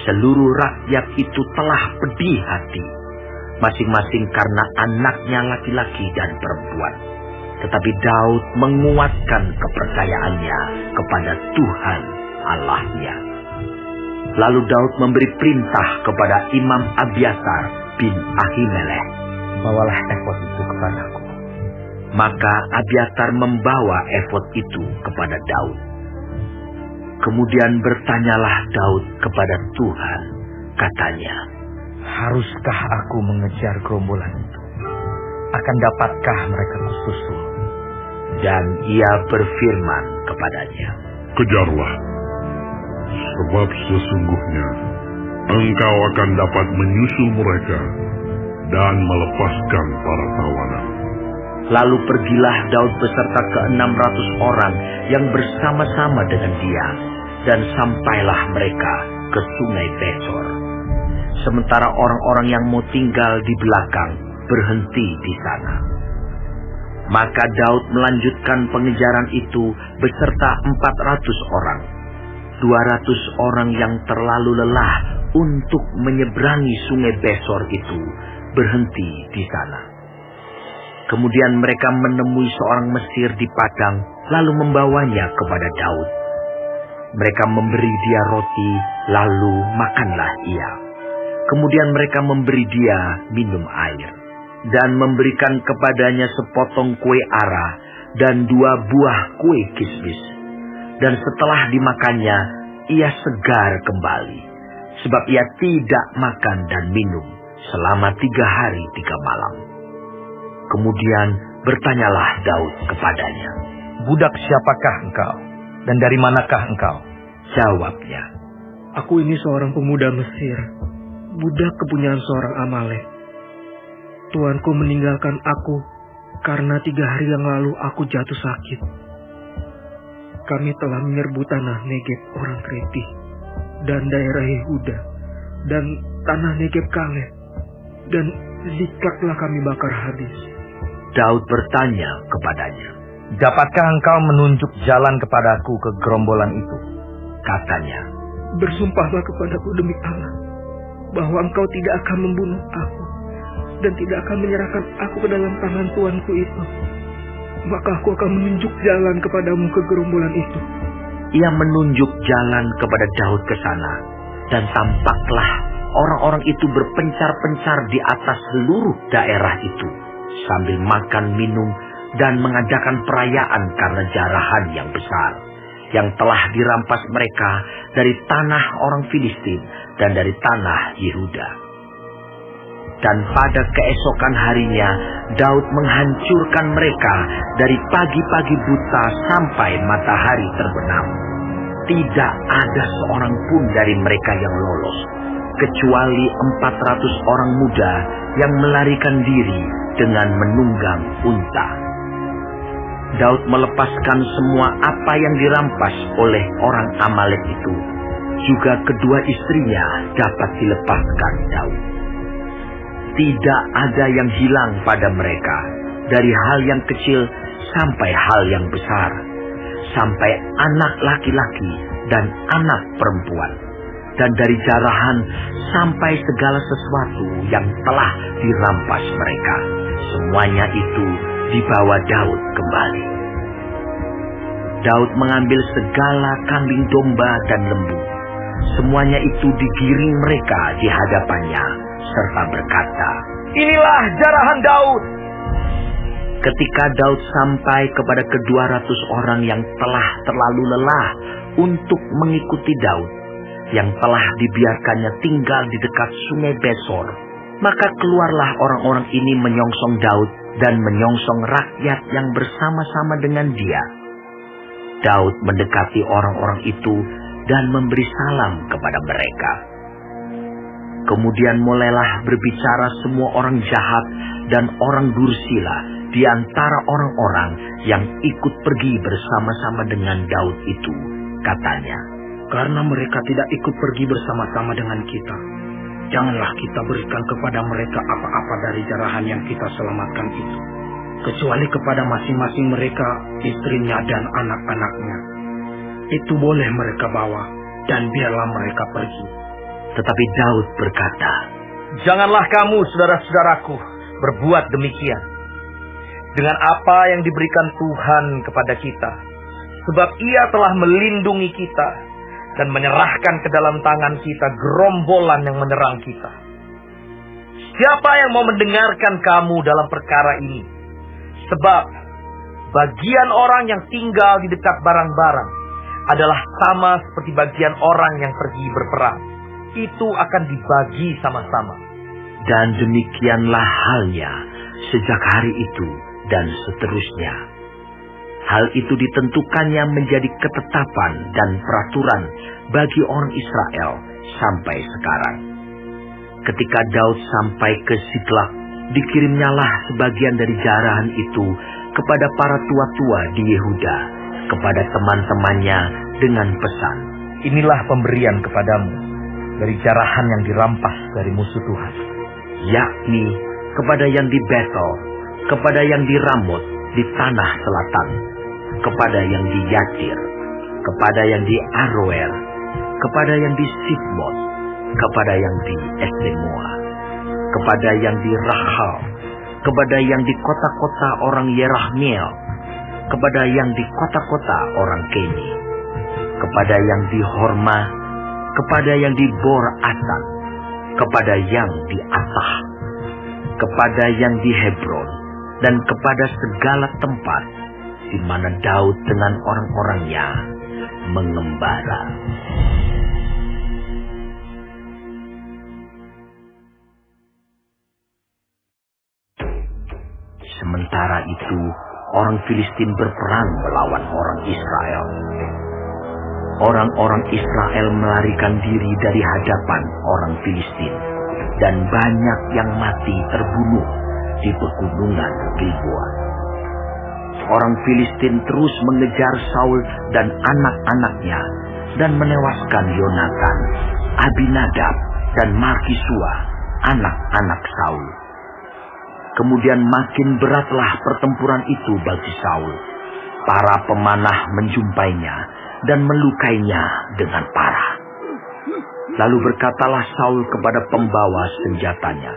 Seluruh rakyat itu telah pedih hati, masing-masing karena anaknya laki-laki dan perempuan. Tetapi Daud menguatkan kepercayaannya kepada Tuhan Allahnya. Lalu Daud memberi perintah kepada Imam Abiatar bin Ahimelech, Bawalah efod itu kepadaku. Maka Abiatar membawa efod itu kepada Daud. Kemudian bertanyalah Daud kepada Tuhan, katanya, Haruskah aku mengejar gerombolan itu? Akan dapatkah mereka kususul? Dan ia berfirman kepadanya, Kejarlah, sebab sesungguhnya engkau akan dapat menyusul mereka dan melepaskan para tawanan. Lalu pergilah Daud beserta ke-600 orang yang bersama-sama dengan dia, dan sampailah mereka ke sungai Besor. Sementara orang-orang yang mau tinggal di belakang berhenti di sana. Maka Daud melanjutkan pengejaran itu beserta 400 orang. 200 orang yang terlalu lelah untuk menyeberangi sungai Besor itu berhenti di sana. Kemudian mereka menemui seorang Mesir di padang, lalu membawanya kepada Daud. Mereka memberi dia roti, lalu makanlah ia. Kemudian mereka memberi dia minum air, dan memberikan kepadanya sepotong kue ara dan 2 buah kue kismis. Dan setelah dimakannya, ia segar kembali, sebab ia tidak makan dan minum selama 3 hari 3 malam. Kemudian bertanyalah Daud kepadanya, Budak siapakah engkau? Dan dari manakah engkau? Jawabnya, Aku ini seorang pemuda Mesir, budak kepunyaan seorang Amalek. Tuanku meninggalkan aku karena 3 hari yang lalu aku jatuh sakit. Kami telah menyerbu tanah Negeb orang Kreti dan daerah Yehuda dan tanah Negeb Kaleb, dan Ziklag telah kami bakar habis. Daud bertanya kepadanya, "Dapatkah engkau menunjuk jalan kepadaku ke gerombolan itu?" Katanya, "Bersumpahlah kepadaku demi Allah, bahwa engkau tidak akan membunuh aku, dan tidak akan menyerahkan aku ke dalam tangan tuanku itu. Maka aku akan menunjuk jalan kepadamu ke gerombolan itu." Ia menunjuk jalan kepada Daud ke sana, dan tampaklah orang-orang itu berpencar-pencar di atas seluruh daerah itu, sambil makan, minum, dan mengadakan perayaan karena jarahan yang besar, yang telah dirampas mereka dari tanah orang Filistin dan dari tanah Yehuda. Dan pada keesokan harinya, Daud menghancurkan mereka dari pagi-pagi buta sampai matahari terbenam. Tidak ada seorang pun dari mereka yang lolos, kecuali 400 orang muda yang melarikan diri dengan menunggang unta. Daud melepaskan semua apa yang dirampas oleh orang Amalek itu. Juga kedua istrinya dapat dilepaskan Daud. Tidak ada yang hilang pada mereka, dari hal yang kecil sampai hal yang besar, sampai anak laki-laki dan anak perempuan, dan dari jarahan sampai segala sesuatu yang telah dirampas mereka. Semuanya itu dibawa Daud kembali. Daud mengambil segala kambing domba dan lembu. Semuanya itu digiring mereka di hadapannya, serta berkata, "Inilah jarahan Daud." Ketika Daud sampai kepada ke-200 orang yang telah terlalu lelah untuk mengikuti Daud, yang telah dibiarkannya tinggal di dekat sungai Besor, maka keluarlah orang-orang ini menyongsong Daud dan menyongsong rakyat yang bersama-sama dengan dia. Daud mendekati orang-orang itu dan memberi salam kepada mereka. Kemudian mulailah berbicara semua orang jahat dan orang dursila di antara orang-orang yang ikut pergi bersama-sama dengan Daud itu. Katanya, "Karena mereka tidak ikut pergi bersama-sama dengan kita, janganlah kita berikan kepada mereka apa-apa dari jarahan yang kita selamatkan itu, kecuali kepada masing-masing mereka, istrinya dan anak-anaknya. Itu boleh mereka bawa, dan biarlah mereka pergi." Tetapi Daud berkata, "Janganlah kamu, saudara-saudaraku, berbuat demikian dengan apa yang diberikan Tuhan kepada kita, sebab Ia telah melindungi kita dan menyerahkan ke dalam tangan kita gerombolan yang menyerang kita. Siapa yang mau mendengarkan kamu dalam perkara ini? Sebab bagian orang yang tinggal di dekat barang-barang adalah sama seperti bagian orang yang pergi berperang. Itu akan dibagi sama-sama." Dan demikianlah halnya sejak hari itu dan seterusnya. Hal itu ditentukannya menjadi ketetapan dan peraturan bagi orang Israel sampai sekarang. Ketika Daud sampai ke Ziklag, dikirimnyalah sebagian dari jarahan itu kepada para tua-tua di Yehuda, kepada teman-temannya dengan pesan, "Inilah pemberian kepadamu dari jarahan yang dirampas dari musuh Tuhan." yakni kepada yang di Betel, kepada yang di Ramot di tanah selatan, kepada yang di Yatir, kepada yang di Aroer, kepada yang di Sibmot, kepada yang di Esdemoa, kepada yang di Rahal, kepada yang di kota-kota orang Yerahmeel, kepada yang di kota-kota orang Keni, kepada yang di Horma, kepada yang di Bor Asan, kepada yang di Atah, kepada yang di Hebron, dan kepada segala tempat di mana Daud dengan orang-orangnya mengembara. Sementara itu, orang Filistin berperang melawan orang Israel. Orang-orang Israel melarikan diri dari hadapan orang Filistin, dan banyak yang mati terbunuh, di pegunungan Gilboa. Orang Filistin terus mengejar Saul dan anak-anaknya dan menewaskan Yonatan, Abinadab, dan Malkisua, anak-anak Saul. Kemudian makin beratlah pertempuran itu bagi Saul. Para pemanah menjumpainya dan melukainya dengan parah. Lalu berkatalah Saul kepada pembawa senjatanya,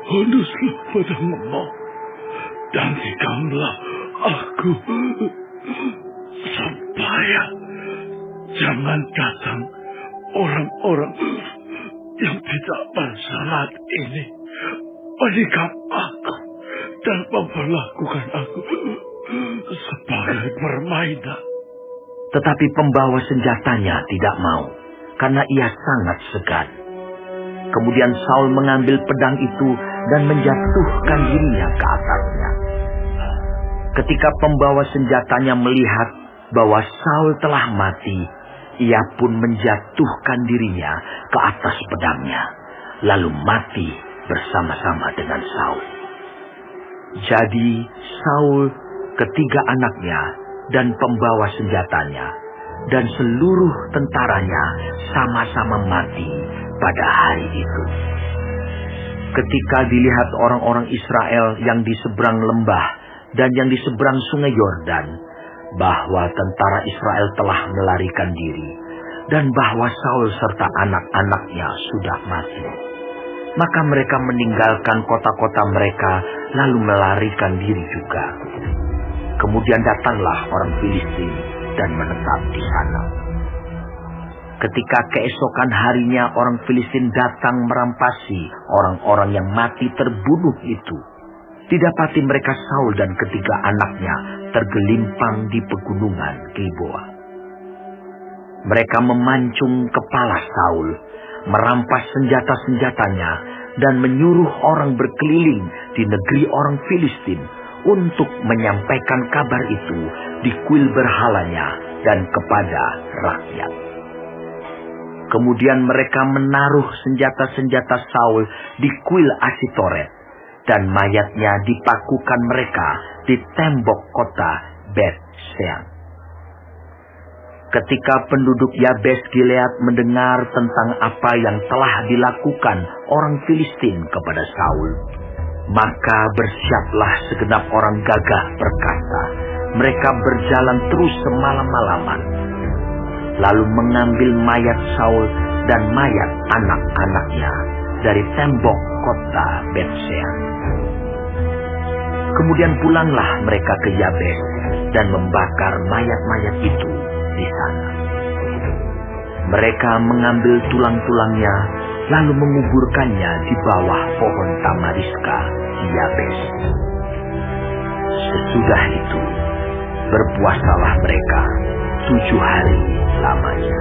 "Tunduklah pada engkau dan tikamlah aku, supaya jangan datang orang-orang yang tidak bersalah ini menikam aku dan memperlakukan aku sebagai permainan." Tetapi pembawa senjatanya tidak mau, karena ia sangat segan. Kemudian Saul mengambil pedang itu dan menjatuhkan dirinya ke atasnya. Ketika pembawa senjatanya melihat bahwa Saul telah mati, ia pun menjatuhkan dirinya ke atas pedangnya, lalu mati bersama-sama dengan Saul. Jadi Saul, ketiga anaknya, dan pembawa senjatanya, dan seluruh tentaranya sama-sama mati pada hari itu. Ketika dilihat orang-orang Israel yang di seberang lembah dan yang di seberang sungai Yordan, bahwa tentara Israel telah melarikan diri, dan bahwa Saul serta anak-anaknya sudah mati, maka mereka meninggalkan kota-kota mereka lalu melarikan diri juga. Kemudian datanglah orang Filistin dan menetap di sana. Ketika keesokan harinya orang Filistin datang merampasi orang-orang yang mati terbunuh itu, didapati mereka Saul dan ketiga anaknya tergelimpang di pegunungan Gilboa. Mereka memancung kepala Saul, merampas senjata-senjatanya, dan menyuruh orang berkeliling di negeri orang Filistin untuk menyampaikan kabar itu di kuil berhalanya dan kepada rakyat. Kemudian mereka menaruh senjata-senjata Saul di kuil Asitoret, dan mayatnya dipakukan mereka di tembok kota Bet-Sean. Ketika penduduk Yabes Gilead mendengar tentang apa yang telah dilakukan orang Filistin kepada Saul, maka bersiaplah segenap orang gagah perkasa. Mereka berjalan terus semalam-malaman, lalu mengambil mayat Saul dan mayat anak-anaknya dari tembok kota Bet-Sean. Kemudian pulanglah mereka ke Yabes dan membakar mayat-mayat itu di sana. Mereka mengambil tulang-tulangnya lalu menguburkannya di bawah pohon tamariska di Yabes. Sesudah itu berpuasalah mereka 7 hari lamanya.